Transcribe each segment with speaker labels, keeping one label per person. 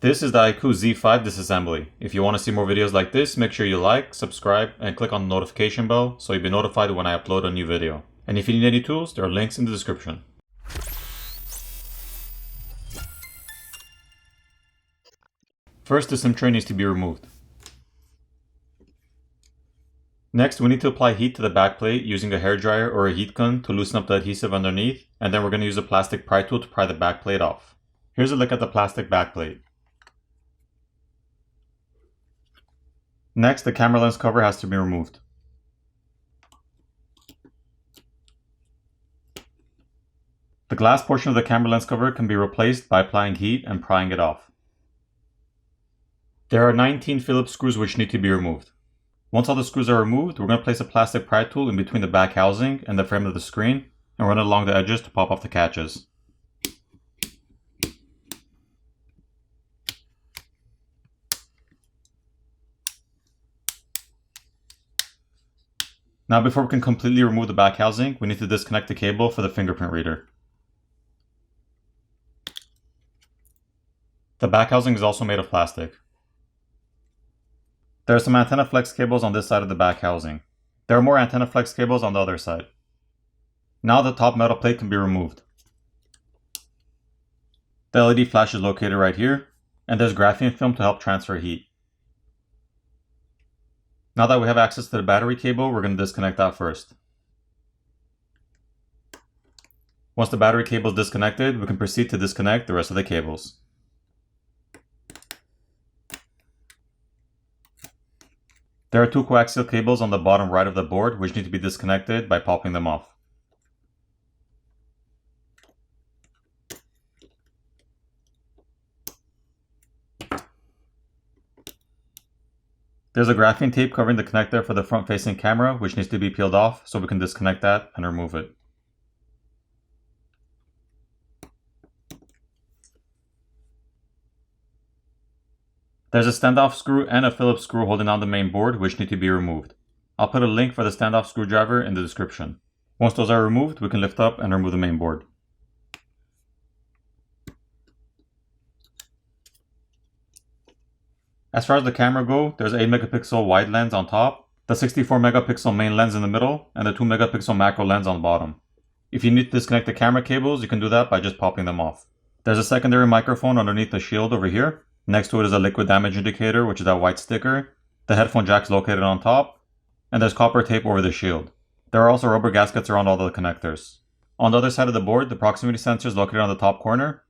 Speaker 1: This is the IQOO Z5 disassembly. If you want to see more videos like this, make sure you like, subscribe, and click on the notification bell so you'll be notified when I upload a new video. And if you need any tools, there are links in the description. First, the SIM tray needs to be removed. Next, we need to apply heat to the backplate using a hairdryer or a heat gun to loosen up the adhesive underneath, and then we're going to use a plastic pry tool to pry the backplate off. Here's a look at the plastic backplate. Next, the camera lens cover has to be removed. The glass portion of the camera lens cover can be replaced by applying heat and prying it off. There are 19 Phillips screws which need to be removed. Once all the screws are removed, we're going to place a plastic pry tool in between the back housing and the frame of the screen and run it along the edges to pop off the catches. Now before we can completely remove the back housing, we need to disconnect the cable for the fingerprint reader. The back housing is also made of plastic. There are some antenna flex cables on this side of the back housing. There are more antenna flex cables on the other side. Now the top metal plate can be removed. The LED flash is located right here, and there's graphene film to help transfer heat. Now that we have access to the battery cable, we're going to disconnect that first. Once the battery cable is disconnected, we can proceed to disconnect the rest of the cables. There are two coaxial cables on the bottom right of the board which need to be disconnected by popping them off. There's a graphene tape covering the connector for the front-facing camera which needs to be peeled off so we can disconnect that and remove it. There's a standoff screw and a Phillips screw holding on the main board which need to be removed. I'll put a link for the standoff screwdriver in the description. Once those are removed, we can lift up and remove the main board. As far as the camera go, there's an 8 megapixel wide lens on top, the 64 megapixel main lens in the middle, and the 2 megapixel macro lens on the bottom. If you need to disconnect the camera cables, you can do that by just popping them off. There's a secondary microphone underneath the shield over here. Next to it is a liquid damage indicator, which is that white sticker. The headphone jack is located on top, and there's copper tape over the shield. There are also rubber gaskets around all the connectors. On the other side of the board, the proximity sensor is located on the top corner,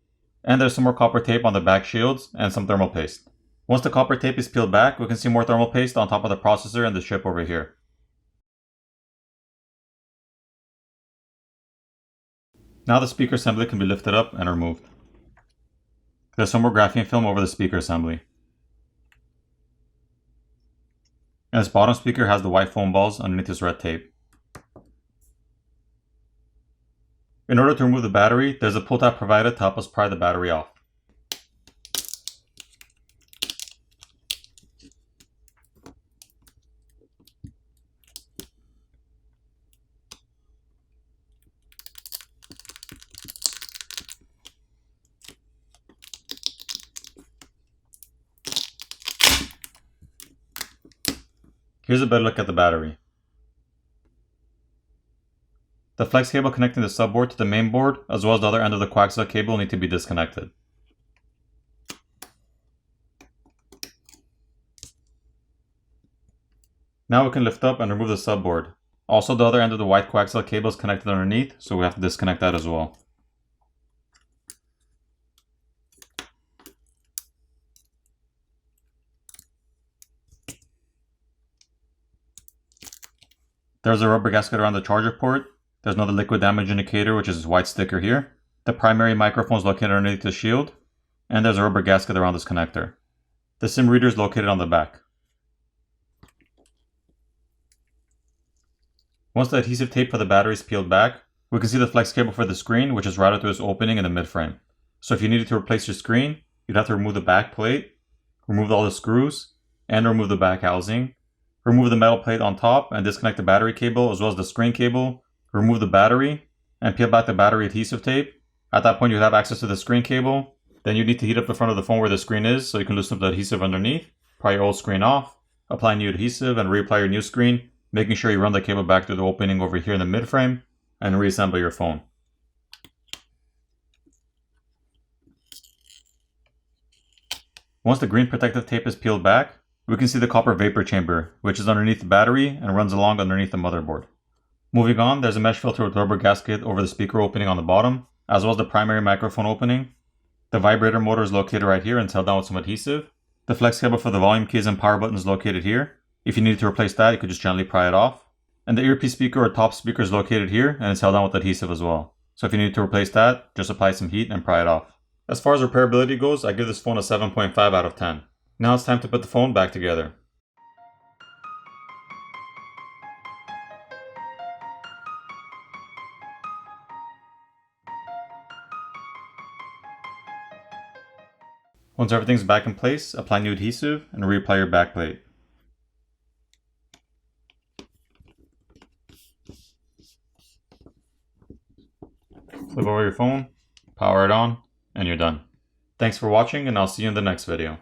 Speaker 1: and there's some more copper tape on the back shields and some thermal paste. Once the copper tape is peeled back, we can see more thermal paste on top of the processor and the chip over here. Now the speaker assembly can be lifted up and removed. There's some more graphene film over the speaker assembly. And this bottom speaker has the white foam balls underneath this red tape. In order to remove the battery, there's a pull tab provided to help us pry the battery off. Here's a better look at the battery. The flex cable connecting the subboard to the main board, as well as the other end of the coaxial cable, need to be disconnected. Now we can lift up and remove the subboard. Also, the other end of the white coaxial cable is connected underneath, so we have to disconnect that as well. There's a rubber gasket around the charger port. There's another liquid damage indicator, which is this white sticker here. The primary microphone is located underneath the shield. And there's a rubber gasket around this connector. The SIM reader is located on the back. Once the adhesive tape for the battery is peeled back, we can see the flex cable for the screen, which is routed through this opening in the midframe. So if you needed to replace your screen, you'd have to remove the back plate, remove all the screws, and remove the back housing. Remove the metal plate on top and disconnect the battery cable as well as the screen cable. Remove the battery and peel back the battery adhesive tape. At that point, you have access to the screen cable, Then you need to heat up the front of the phone where the screen is so you can loosen up the adhesive underneath. Pry your old screen off, apply new adhesive and reapply your new screen, making sure you run the cable back through the opening over here in the mid frame, and reassemble your phone. Once the green protective tape is peeled back, we can see the copper vapor chamber, which is underneath the battery and runs along underneath the motherboard. Moving on, there's a mesh filter with rubber gasket over the speaker opening on the bottom, as well as the primary microphone opening. The vibrator motor is located right here and held down with some adhesive. The flex cable for the volume keys and power button is located here. If you need to replace that, you could just gently pry it off. And the earpiece speaker or top speaker is located here and it's held down with adhesive as well. So if you need to replace that, just apply some heat and pry it off. As far as repairability goes, I give this phone a 7.5 out of 10. Now it's time to put the phone back together. Once everything's back in place, apply new adhesive and reapply your back plate. Flip over your phone, power it on, and you're done. Thanks for watching, and I'll see you in the next video.